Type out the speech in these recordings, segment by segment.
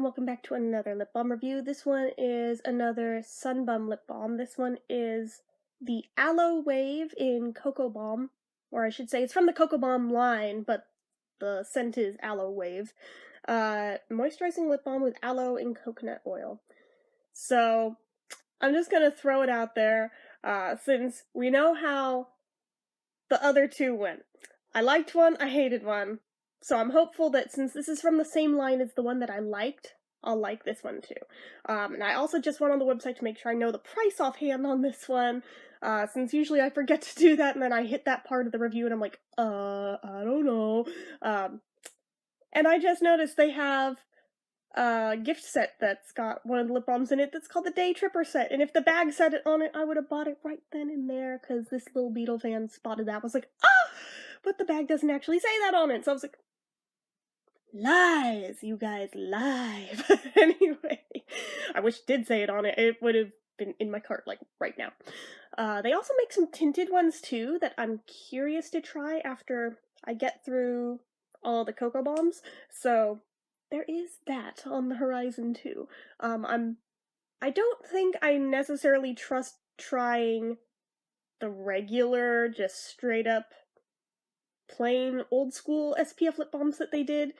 and welcome back to another lip balm review. This one is another Sun Bum lip balm. This one is the Aloe Wave in CocoBalm, or I should say it's from the CocoBalm line, but the scent is Aloe Wave. Moisturizing lip balm with aloe and coconut oil. So, I'm just gonna throw it out there, since we know how the other two went. I liked one, I hated one. So I'm hopeful that since this is from the same line as the one that I liked, I'll like this one too. And I also just went on the website to make sure I know the price offhand on this one, since usually I forget to do that and then I hit that part of the review and I'm like, I don't know. And I just noticed they have a gift set that's got one of the lip balms in it that's called the Day Tripper set, and if the bag said it on it, I would have bought it right then and there, because this little Beetle fan spotted that, was like, but the bag doesn't actually say that on it, so I was like, lies, you guys, live. Anyway, I wish it did say it on it. It would have been in my cart, like, right now. They also make some tinted ones, too, that I'm curious to try after I get through all the CocoBalms, so there is that on the horizon, too. I don't think I necessarily trust trying the regular, just straight-up, plain, old-school SPF lip balms that they did,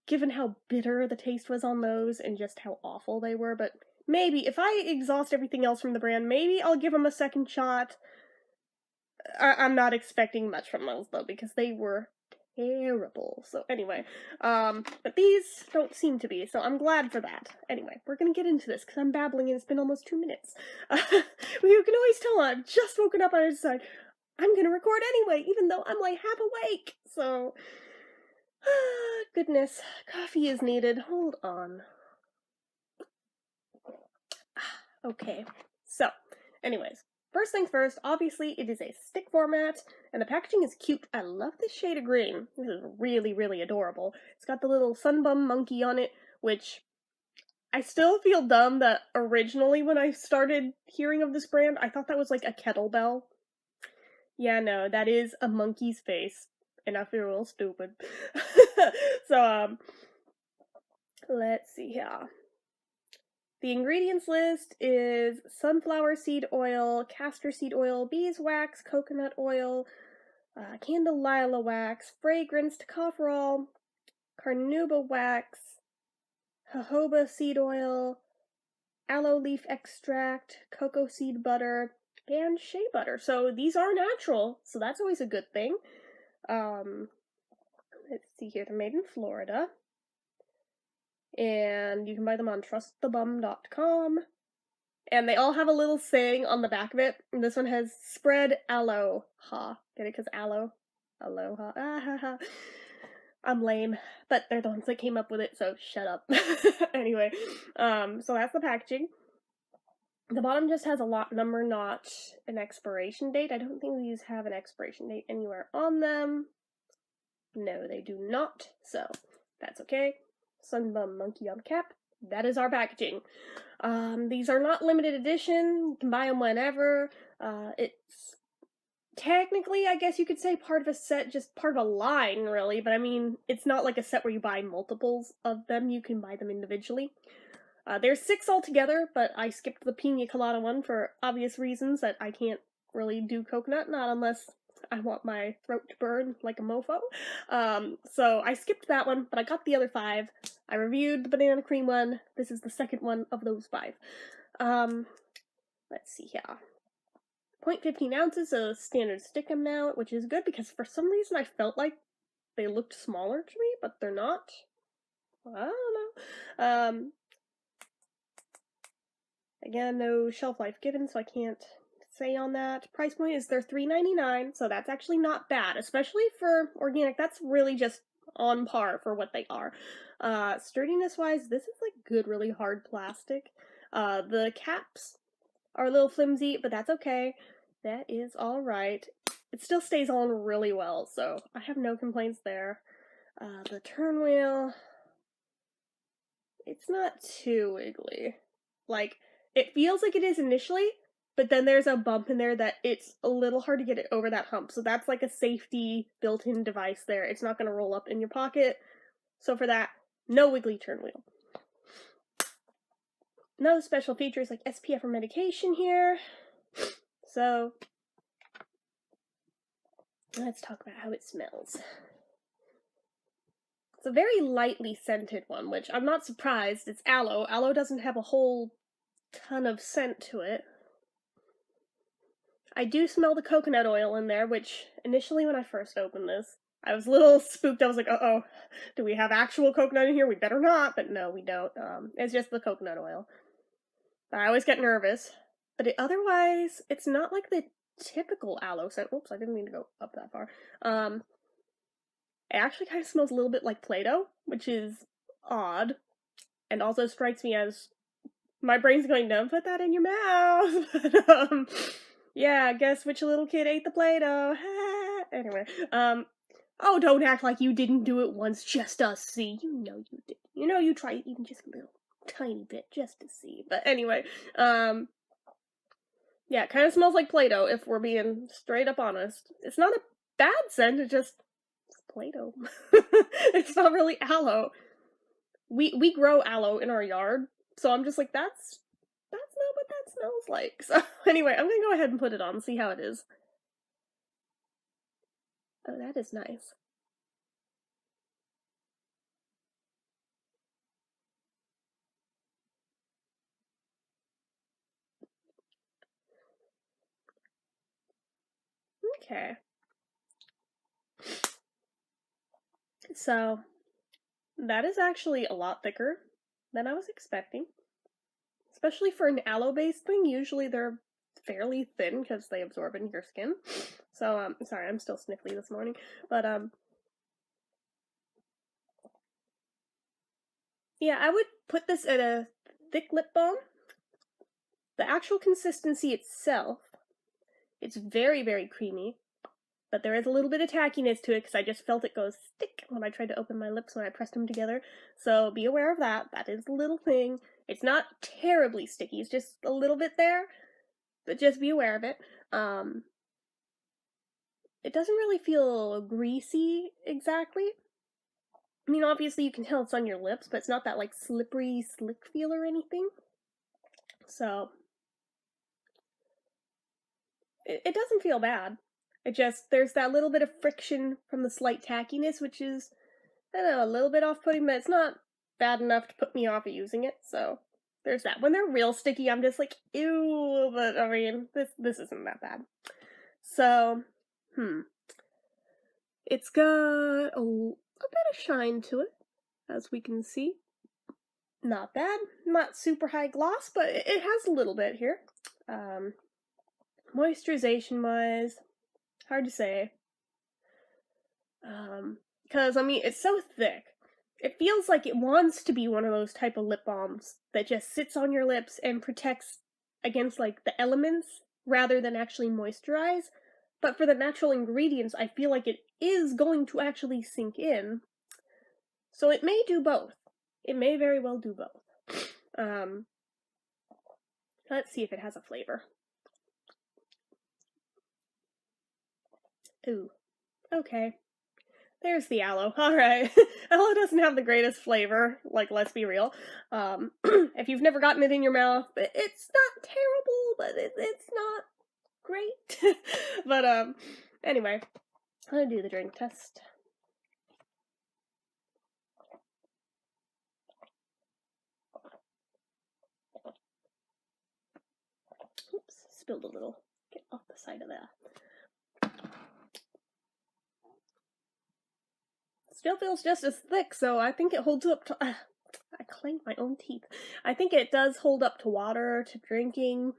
given how bitter the taste was on those and just how awful they were, but maybe, if I exhaust everything else from the brand, maybe I'll give them a second shot. I'm not expecting much from those, though, because they were terrible. So anyway, but these don't seem to be, so I'm glad for that. Anyway, we're gonna get into this, because I'm babbling and it's been almost 2 minutes. You can always tell I've just woken up and I decided I'm gonna record anyway, even though I'm like half awake, so... goodness, coffee is needed. Hold on. Okay, so, anyways, first things first, obviously it is a stick format, and the packaging is cute. I love this shade of green. This is really, really adorable. It's got the little Sun Bum monkey on it, which I still feel dumb that originally when I started hearing of this brand, I thought that was like a kettlebell. Yeah, no, that is a monkey's face, and I feel real stupid. So, let's see here. The ingredients list is sunflower seed oil, castor seed oil, beeswax, coconut oil, candle lila wax, fragranced tocopherol, carnauba wax, jojoba seed oil, aloe leaf extract, cocoa seed butter, and shea butter. So these are natural, so that's always a good thing. Let's see here, they're made in Florida. And you can buy them on trustthebum.com. And they all have a little saying on the back of it. And this one has spread aloha. Get it? Because aloe. Aloha. Ah, ha, ha. I'm lame. But they're the ones that came up with it, so shut up. Anyway, so that's the packaging. The bottom just has a lot number, not an expiration date. I don't think these have an expiration date anywhere on them. No, they do not. So, that's okay. Sun Bum monkey on cap. That is our packaging. These are not limited edition. You can buy them whenever. It's technically, I guess you could say, part of a set, just part of a line, really. But I mean, it's not like a set where you buy multiples of them. You can buy them individually. There's 6 altogether, but I skipped the pina colada one for obvious reasons that I can't really do coconut, not unless I want my throat to burn like a mofo. So I skipped that one, but I got the other 5. I reviewed the banana cream one. This is the second one of those 5. Let's see here. 0.15 ounces of standard stick amount, which is good because for some reason I felt like they looked smaller to me, but they're not. I don't know. Again, no shelf life given, so I can't say on that. Price point is they're $3.99, so that's actually not bad, especially for organic. That's really just on par for what they are. Sturdiness wise, this is like good, really hard plastic. The caps are a little flimsy, but that's okay. That is alright. It still stays on really well, so I have no complaints there. The turn wheel, it's not too wiggly. Like, it feels like it is initially, but then there's a bump in there that it's a little hard to get it over that hump. So that's like a safety built-in device there. It's not going to roll up in your pocket. So for that, no wiggly turn wheel. no special features like SPF or medication here. So, let's talk about how it smells. It's a very lightly scented one, which I'm not surprised. It's aloe. Aloe doesn't have a whole ton of scent to it. I do smell the coconut oil in there, which initially when I first opened this, I was a little spooked. I was like, uh-oh, do we have actual coconut in here? We better not, but no, we don't. It's just the coconut oil. But I always get nervous. But otherwise, it's not like the typical aloe scent. Oops, I didn't mean to go up that far. It actually kind of smells a little bit like Play-Doh, which is odd, and also strikes me as my brain's going, don't put that in your mouth. But, yeah, guess which little kid ate the Play-Doh? Anyway, oh, don't act like you didn't do it once just to see. You know you did. You know you tried even just a little tiny bit just to see. But anyway, yeah, it kind of smells like Play-Doh if we're being straight up honest. It's not a bad scent, it's just Play-Doh. It's not really aloe. We grow aloe in our yard, so I'm just like, that's not what that smells like. So anyway, I'm gonna go ahead and put it on and see how it is. Oh, that is nice. Okay. So, that is actually a lot thicker than I was expecting. Especially for an aloe-based thing, usually they're fairly thin because they absorb into your skin. So, sorry, I'm still sniffly this morning. But, yeah, I would put this at a thick lip balm. The actual consistency itself, it's very, very creamy. But there is a little bit of tackiness to it because I just felt it go stick when I tried to open my lips when I pressed them together. So be aware of that. That is a little thing. It's not terribly sticky. It's just a little bit there, but just be aware of it. It doesn't really feel greasy exactly. I mean, obviously you can tell it's on your lips, but it's not that like slippery, slick feel or anything. So it doesn't feel bad. It just, there's that little bit of friction from the slight tackiness, which is, I don't know, a little bit off-putting, but it's not bad enough to put me off of using it, so there's that. When they're real sticky, I'm just like, ew, but I mean, this isn't that bad. So, it's got a bit of shine to it, as we can see. Not bad, not super high gloss, but it has a little bit here. Moisturization-wise, hard to say. Because, I mean, it's so thick. It feels like it wants to be one of those type of lip balms that just sits on your lips and protects against, like, the elements rather than actually moisturize. But for the natural ingredients, I feel like it is going to actually sink in. So it may do both. It may very well do both. Let's see if it has a flavor. Ooh. Okay. There's the aloe. Alright. Aloe doesn't have the greatest flavor, like, let's be real. If you've never gotten it in your mouth, it's not terrible, but it's not great. But, anyway, I'm gonna do the drink test. Oops, spilled a little. Get off the side of that. Still feels just as thick, so I think it holds up to... I claimed my own teeth. I think it does hold up to water, to drinking.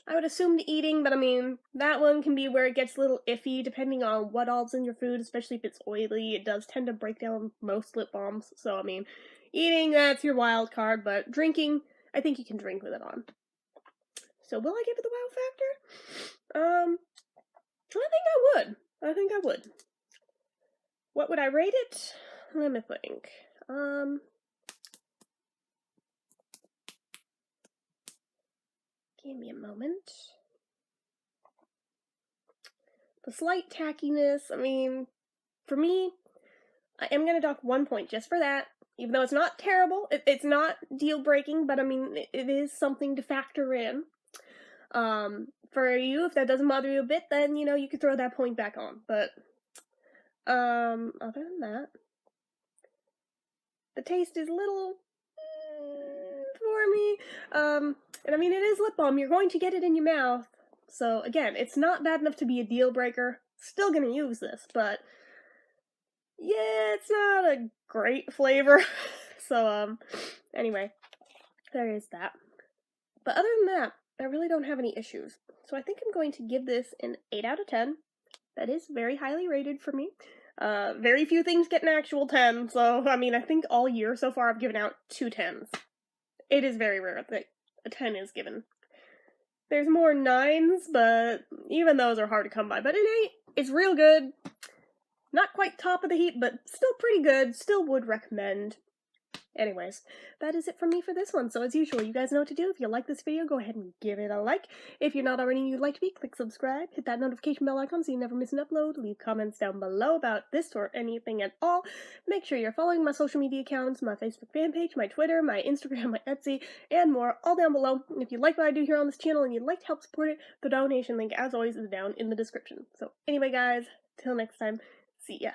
I would assume to eating, but I mean, that one can be where it gets a little iffy depending on what all's in your food, especially if it's oily. It does tend to break down most lip balms, so I mean, eating, that's your wild card, but drinking, I think you can drink with it on. So will I give it the wow factor? I think I would. What would I rate it? Let me think. Give me a moment. The slight tackiness, I mean, for me, I am gonna dock 1 point just for that. even though it's not terrible, it's not deal-breaking, but I mean, it is something to factor in. For you, if that doesn't bother you a bit, then, you know, you could throw that point back on, but, other than that, the taste is a little, for me, and I mean, it is lip balm, you're going to get it in your mouth, so, again, it's not bad enough to be a deal-breaker, still gonna use this, but, yeah, it's not a great flavor, so, anyway, there is that. But other than that, I really don't have any issues. So I think I'm going to give this an 8 out of 10. That is very highly rated for me. Very few things get an actual 10, so I mean, I think all year so far I've given out 2 10s. It is very rare that a 10 is given. There's more 9s, but even those are hard to come by. But an 8 is real good. Not quite top of the heap, but still pretty good. Still would recommend. Anyways, that is it from me for this one. So as usual, you guys know what to do. If you like this video, go ahead and give it a like. If you're not already and you'd like to be, click subscribe. Hit that notification bell icon so you never miss an upload. Leave comments down below about this or anything at all. Make sure you're following my social media accounts, my Facebook fan page, my Twitter, my Instagram, my Etsy, and more, all down below. And if you like what I do here on this channel and you'd like to help support it, the donation link, as always, is down in the description. So anyway, guys, till next time, see ya.